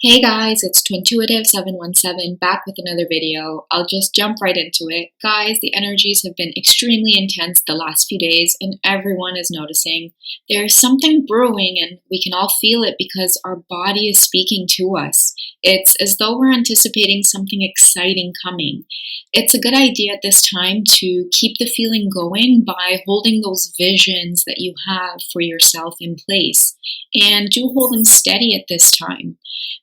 Hey guys, it's Twintuitive717 back with another video. I'll just jump right into it. Guys, the energies have been extremely intense the last few days and everyone is noticing. There's something brewing and we can all feel it because our body is speaking to us. It's as though we're anticipating something exciting coming. It's a good idea at this time to keep the feeling going by holding those visions that you have for yourself in place. And do hold them steady at this time.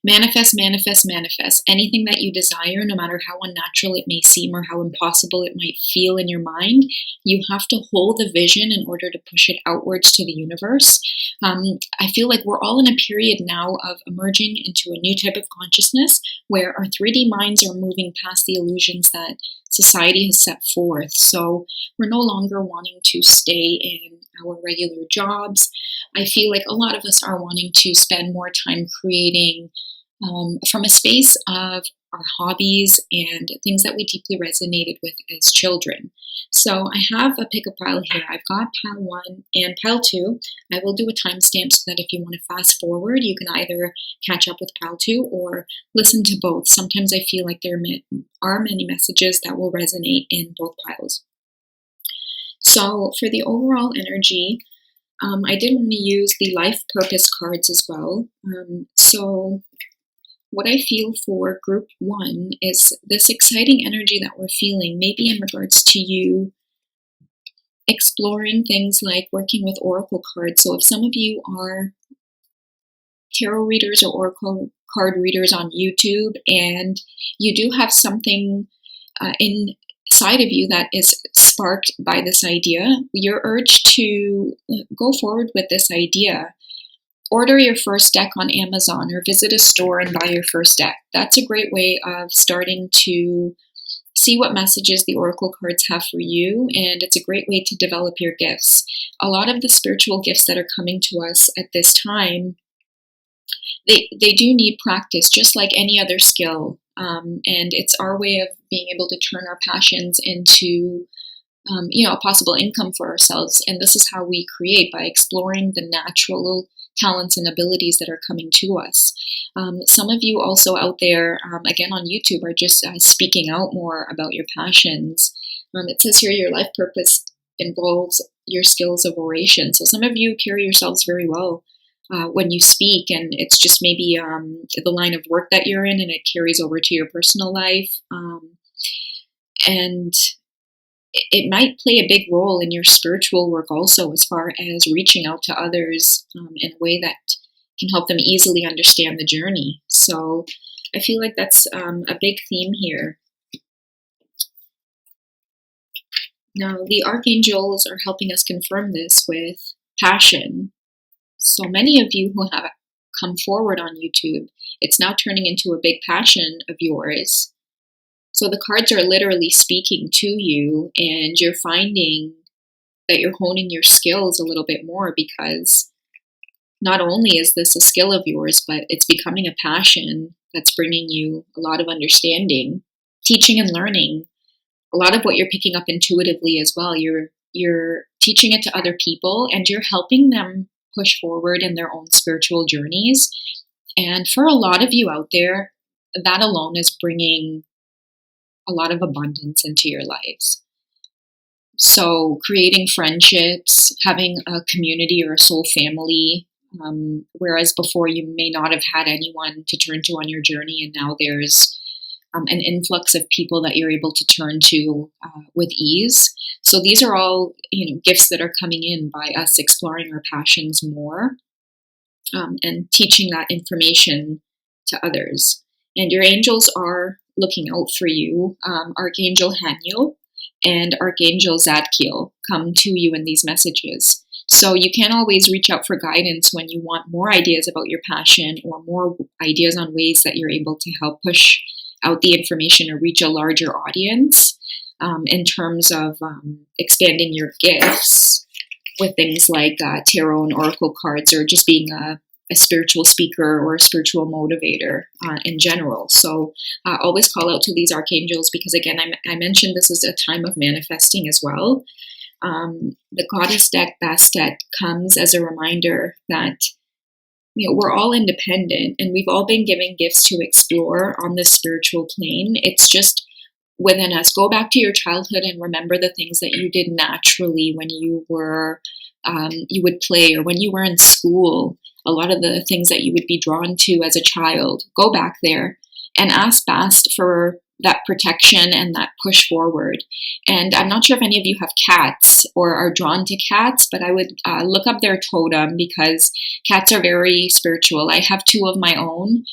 Manifest, manifest, manifest. Anything that you desire, no matter how unnatural it may seem or how impossible it might feel in your mind, you have to hold the vision in order to push it outwards to the universe. I feel like we're all in a period now of emerging into a new type of consciousness where our 3D minds are moving past the illusions that society has set forth. So we're no longer wanting to stay in our regular jobs. I feel like a lot of us are wanting to spend more time creating from a space of our hobbies and things that we deeply resonated with as children. So I have a pickup pile here. I've got pile 1 and pile 2. I will do a timestamp so that if you want to fast forward, you can either catch up with pile 2 or listen to both. Sometimes I feel like there are many messages that will resonate in both piles. So for the overall energy, I did want to use the life purpose cards as well. So what I feel for group 1 is this exciting energy that we're feeling, maybe in regards to you exploring things like working with oracle cards. So if some of you are tarot readers or oracle card readers on YouTube and you do have something inside of you that is sparked by this idea, you're urged to go forward with this idea. Order your first deck on Amazon or visit a store and buy your first deck. That's a great way of starting to see what messages the oracle cards have for you, and it's a great way to develop your gifts. A lot of the spiritual gifts that are coming to us at this time, they do need practice, just like any other skill. And it's our way of being able to turn our passions into a possible income for ourselves. And this is how we create, by exploring the natural talents and abilities that are coming to us. Some of you also out there, again on YouTube, are just speaking out more about your passions. It says here your life purpose involves your skills of oration. So some of you carry yourselves very well when you speak, and it's just maybe the line of work that you're in and it carries over to your personal life. And it might play a big role in your spiritual work also, as far as reaching out to others in a way that can help them easily understand the journey. So I feel like that's a big theme here. Now, the archangels are helping us confirm this with passion. So many of you who have come forward on YouTube, it's now turning into a big passion of yours. So the cards are literally speaking to you, and you're finding that you're honing your skills a little bit more, because not only is this a skill of yours, but it's becoming a passion that's bringing you a lot of understanding, teaching and learning. A lot of what you're picking up intuitively as well, you're teaching it to other people, and you're helping them push forward in their own spiritual journeys. And for a lot of you out there, that alone is bringing a lot of abundance into your lives. So creating friendships, having a community or a soul family, whereas before you may not have had anyone to turn to on your journey, and now there's an influx of people that you're able to turn to with ease. So these are all gifts that are coming in by us exploring our passions more and teaching that information to others. And your angels are looking out for you. Archangel Haniel and Archangel Zadkiel come to you in these messages. So you can always reach out for guidance when you want more ideas about your passion or more ideas on ways that you're able to help push out the information or reach a larger audience in terms of expanding your gifts with things like tarot and oracle cards, or just being a spiritual speaker or a spiritual motivator in general. So always call out to these archangels, because again, I mentioned this is a time of manifesting as well. The goddess deck, Bastet, comes as a reminder that we're all independent, and we've all been given gifts to explore on this spiritual plane. It's just within us. Go back to your childhood and remember the things that you did naturally when you were, you would play, or when you were in school. A lot of the things that you would be drawn to as a child. Go back there and ask Bast for that protection and that push forward. And I'm not sure if any of you have cats or are drawn to cats, but I would look up their totem, because cats are very spiritual. I have 2 of my own,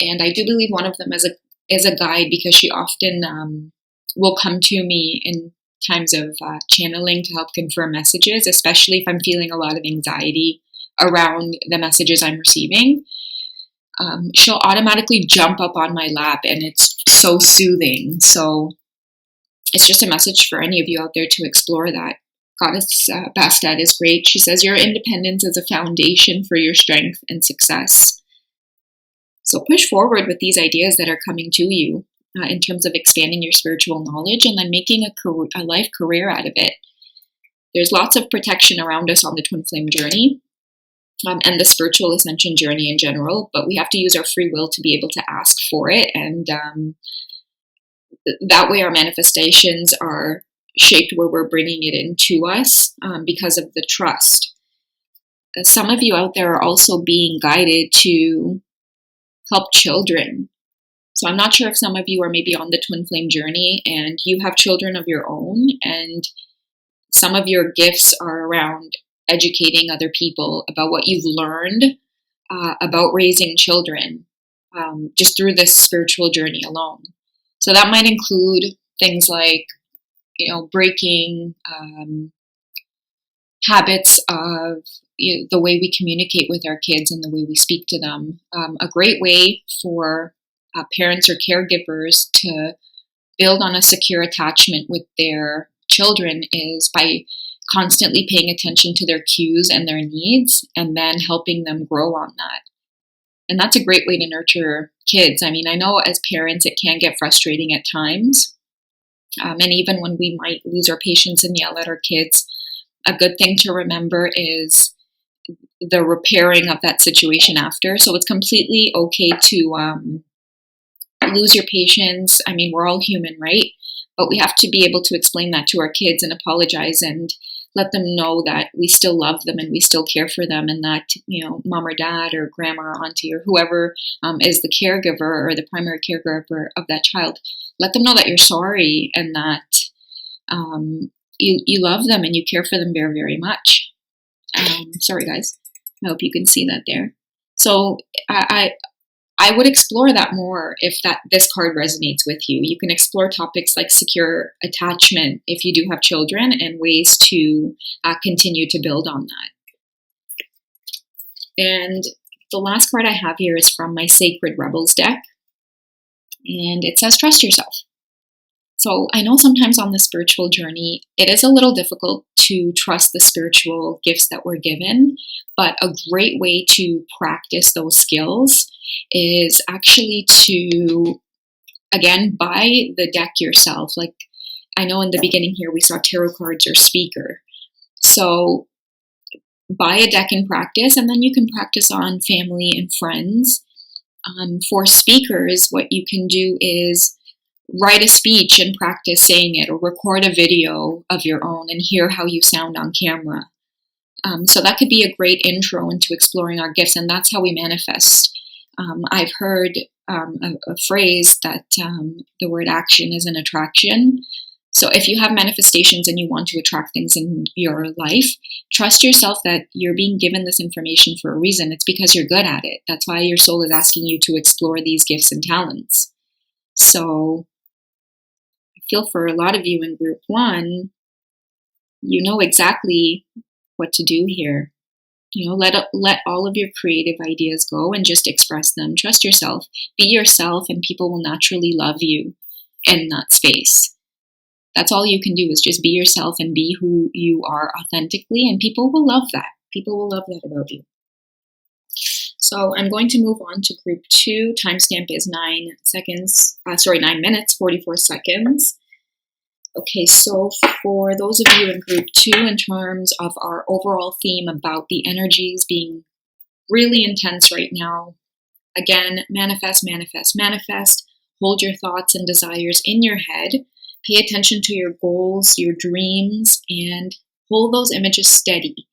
and I do believe one of them is a guide, because she often will come to me in times of channeling to help confirm messages, especially if I'm feeling a lot of anxiety around the messages I'm receiving. She'll automatically jump up on my lap, and it's so soothing. So it's just a message for any of you out there to explore that. Goddess Bastet is great. She says your independence is a foundation for your strength and success. So push forward with these ideas that are coming to you in terms of expanding your spiritual knowledge, and then making a life career out of it. There's lots of protection around us on the twin flame journey. And the spiritual ascension journey in general, but we have to use our free will to be able to ask for it, and that way our manifestations are shaped where we're bringing it into us because of the trust. Some of you out there are also being guided to help children. So I'm not sure if some of you are maybe on the twin flame journey and you have children of your own, and some of your gifts are around educating other people about what you've learned about raising children just through this spiritual journey alone. So that might include things like, breaking habits of the way we communicate with our kids and the way we speak to them. A great way for parents or caregivers to build on a secure attachment with their children is by constantly paying attention to their cues and their needs, and then helping them grow on that. And that's a great way to nurture kids. I mean, I know as parents it can get frustrating at times. And even when we might lose our patience and yell at our kids, a good thing to remember is the repairing of that situation after. So it's completely okay to lose your patience. I mean, we're all human, right? But we have to be able to explain that to our kids and apologize and let them know that we still love them and we still care for them, and that, mom or dad or grandma or auntie or whoever is the caregiver or the primary caregiver of that child, let them know that you're sorry and that you love them and you care for them very, very much. Sorry, guys. I hope you can see that there. So I would explore that more if this card resonates with you. You can explore topics like secure attachment if you do have children, and ways to continue to build on that. And the last card I have here is from my Sacred Rebels deck, and it says trust yourself. So I know sometimes on the spiritual journey, it is a little difficult to trust the spiritual gifts that we're given, but a great way to practice those skills is actually to, again, buy the deck yourself. Like I know in the beginning here we saw tarot cards or speaker. So buy a deck and practice, and then you can practice on family and friends. For speakers, what you can do is write a speech and practice saying it, or record a video of your own and hear how you sound on camera. So that could be a great intro into exploring our gifts, and that's how we manifest. I've heard a phrase that the word action is an attraction. So if you have manifestations and you want to attract things in your life, trust yourself that you're being given this information for a reason. It's because you're good at it. That's why your soul is asking you to explore these gifts and talents. So I feel for a lot of you in group 1, you know exactly what to do here. Let all of your creative ideas go and just express them. Trust yourself. Be yourself, and people will naturally love you in that space. That's all you can do, is just be yourself and be who you are authentically, and people will love that. People will love that about you. So I'm going to move on to group 2. Timestamp is 9 minutes, 44 seconds. Okay, so for those of you in group 2, in terms of our overall theme about the energies being really intense right now. Again, manifest, manifest, manifest. Hold your thoughts and desires in your head. Pay attention to your goals, your dreams, and hold those images steady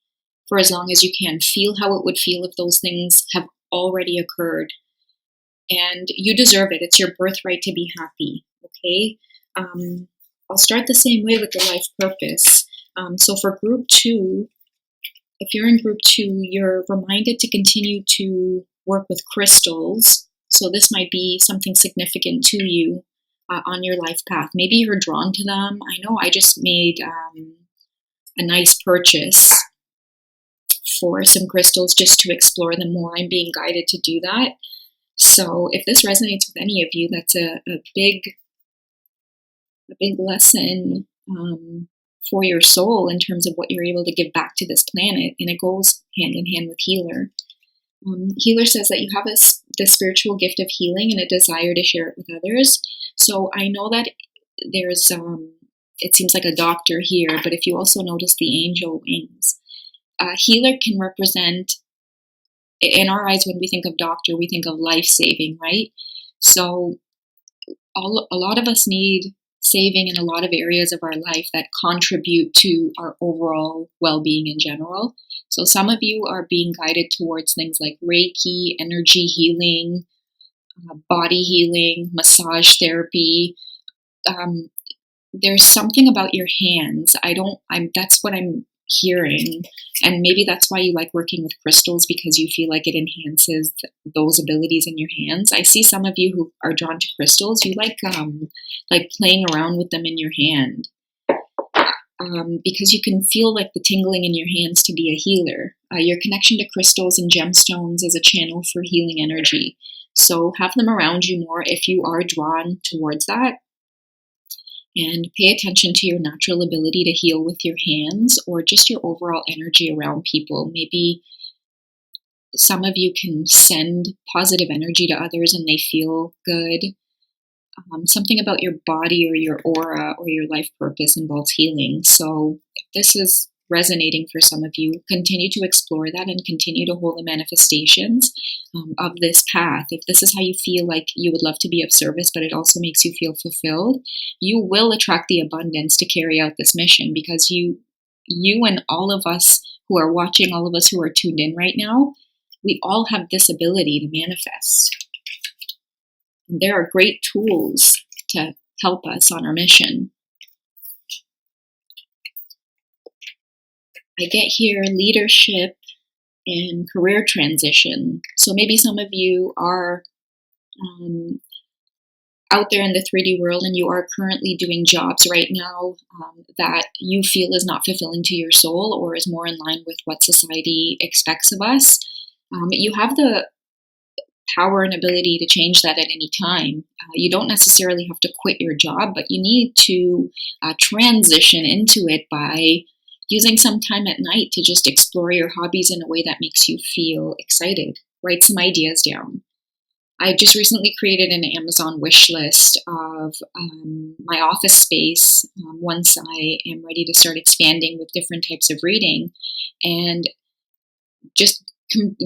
for as long as you can. Feel how it would feel if those things have already occurred. And you deserve it. It's your birthright to be happy, okay? I'll start the same way with the life purpose. So for group 2, if you're in group 2, you're reminded to continue to work with crystals. So this might be something significant to you on your life path. Maybe you're drawn to them. I know I just made a nice purchase for some crystals just to explore them more. I'm being guided to do that. So if this resonates with any of you, that's a big lesson for your soul in terms of what you're able to give back to this planet, and it goes hand in hand with healer. Healer says that you have the spiritual gift of healing and a desire to share it with others. So I know that there's, it seems like a doctor here, but if you also notice the angel wings, healer can represent, in our eyes, when we think of doctor, we think of life-saving, right? So a lot of us need saving in a lot of areas of our life that contribute to our overall well-being in general. So some of you are being guided towards things like Reiki, energy healing, body healing, massage therapy. There's something about your hands. That's what I'm hearing. And maybe that's why you like working with crystals, because you feel like it enhances those abilities in your hands. I see some of you who are drawn to crystals. You like playing around with them in your hand. Because you can feel like the tingling in your hands to be a healer. Your connection to crystals and gemstones is a channel for healing energy. So have them around you more if you are drawn towards that. And pay attention to your natural ability to heal with your hands, or just your overall energy around people. Maybe some of you can send positive energy to others and they feel good. Something about your body or your aura or your life purpose involves healing. So if this is resonating for some of you, continue to explore that and continue to hold the manifestations of this path. If this is how you feel like you would love to be of service, but it also makes you feel fulfilled, you will attract the abundance to carry out this mission, because you and all of us who are watching, all of us who are tuned in right now, we all have this ability to manifest. There are great tools to help us on our mission. I get here leadership and career transition. So maybe some of you are out there in the 3D world and you are currently doing jobs right now that you feel is not fulfilling to your soul or is more in line with what society expects of us. You have the power and ability to change that at any time. You don't necessarily have to quit your job, but you need to transition into it by using some time at night to just explore your hobbies in a way that makes you feel excited. Write some ideas down. I just recently created an Amazon wish list of my office space once I am ready to start expanding with different types of reading. And just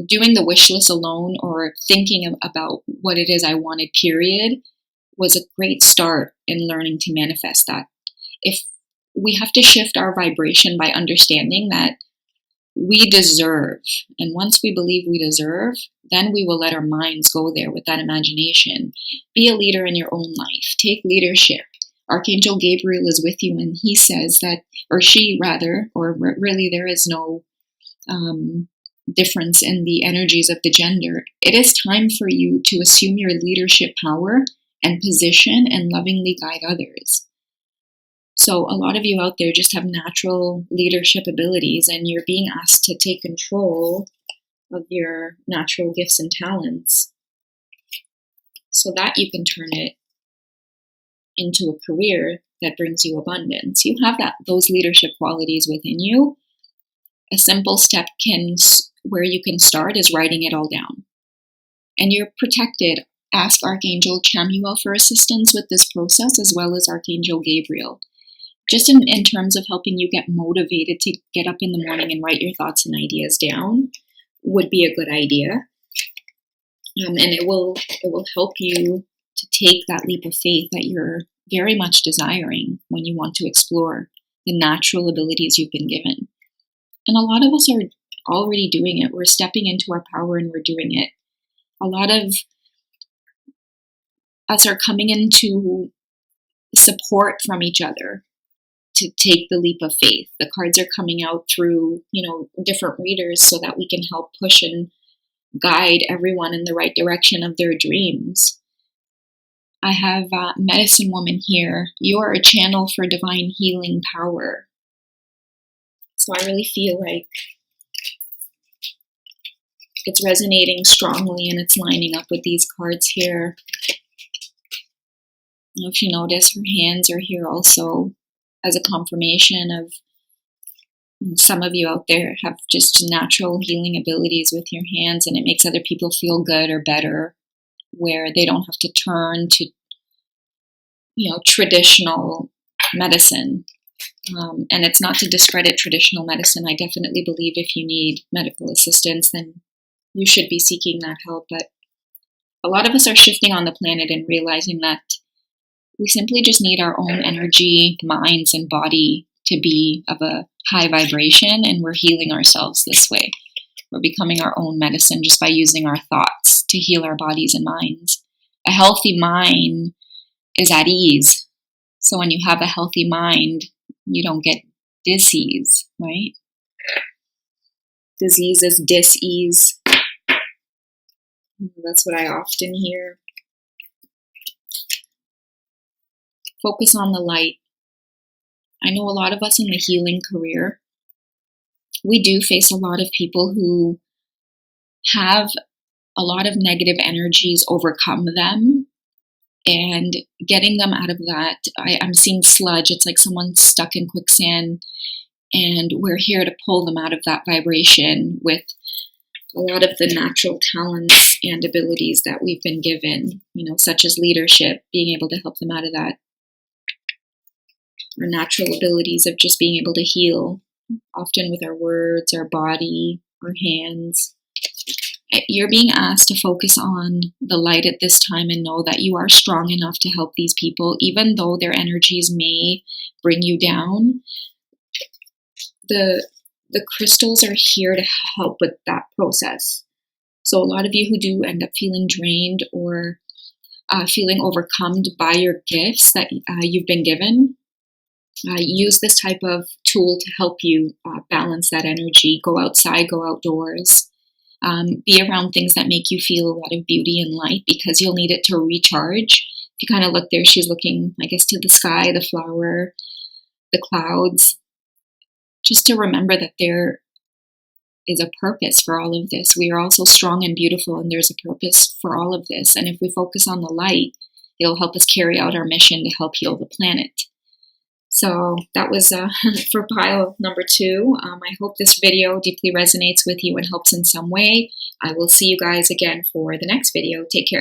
doing the wish list alone, or thinking about what it is I wanted, period, was a great start in learning to manifest that. If we have to shift our vibration by understanding that we deserve, and once we believe we deserve, then we will let our minds go there with that imagination. Be a leader in your own life. Take leadership. Archangel Gabriel is with you, and he says that, or she rather, or really there is no difference in the energies of the gender. It is time for you to assume your leadership power and position and lovingly guide others. So a lot of you out there just have natural leadership abilities, and you're being asked to take control of your natural gifts and talents so that you can turn it into a career that brings you abundance. You have those leadership qualities within you. A simple step where you can start is writing it all down. And you're protected. Ask Archangel Chamuel for assistance with this process, as well as Archangel Gabriel. Just in terms of helping you get motivated to get up in the morning and write your thoughts and ideas down. would be a good idea. And it will help you to take that leap of faith that you're very much desiring when you want to explore the natural abilities you've been given. And a lot of us are already doing it. We're stepping into our power and we're doing it. A lot of us are coming into support from each other to take the leap of faith. The cards are coming out through, different readers so that we can help push and guide everyone in the right direction of their dreams. I have Medicine Woman here. You are a channel for divine healing power. So I really feel like it's resonating strongly and it's lining up with these cards here. I don't know if you notice, her hands are here also as a confirmation of some of you out there have just natural healing abilities with your hands, and it makes other people feel good or better, where they don't have to turn to, traditional medicine. And it's not to discredit traditional medicine. I definitely believe if you need medical assistance, then you should be seeking that help. But a lot of us are shifting on the planet and realizing that we simply just need our own energy, minds, and body to be of a high vibration, and we're healing ourselves this way. We're becoming our own medicine just by using our thoughts to heal our bodies and minds. A healthy mind is at ease. So when you have a healthy mind, you don't get dis-ease, right? Disease is dis-ease. That's what I often hear. Focus on the light. I know a lot of us in the healing career, we do face a lot of people who have a lot of negative energies overcome them, and getting them out of that. I'm seeing sludge. It's like someone's stuck in quicksand, and we're here to pull them out of that vibration with a lot of the natural talents and abilities that we've been given, such as leadership, being able to help them out of that. Our natural abilities of just being able to heal, often with our words, our body, our hands. You're being asked to focus on the light at this time and know that you are strong enough to help these people, even though their energies may bring you down. The crystals are here to help with that process. So a lot of you who do end up feeling drained or feeling overcome by your gifts that you've been given, use this type of tool to help you balance that energy. Go outside, go outdoors. Be around things that make you feel a lot of beauty and light, because you'll need it to recharge. If you kind of look there, she's looking, I guess, to the sky, the flower, the clouds, just to remember that there is a purpose for all of this. We are also strong and beautiful, and there's a purpose for all of this. And if we focus on the light, it'll help us carry out our mission to help heal the planet. So that was for pile number 2. I hope this video deeply resonates with you and helps in some way. I will see you guys again for the next video. Take care.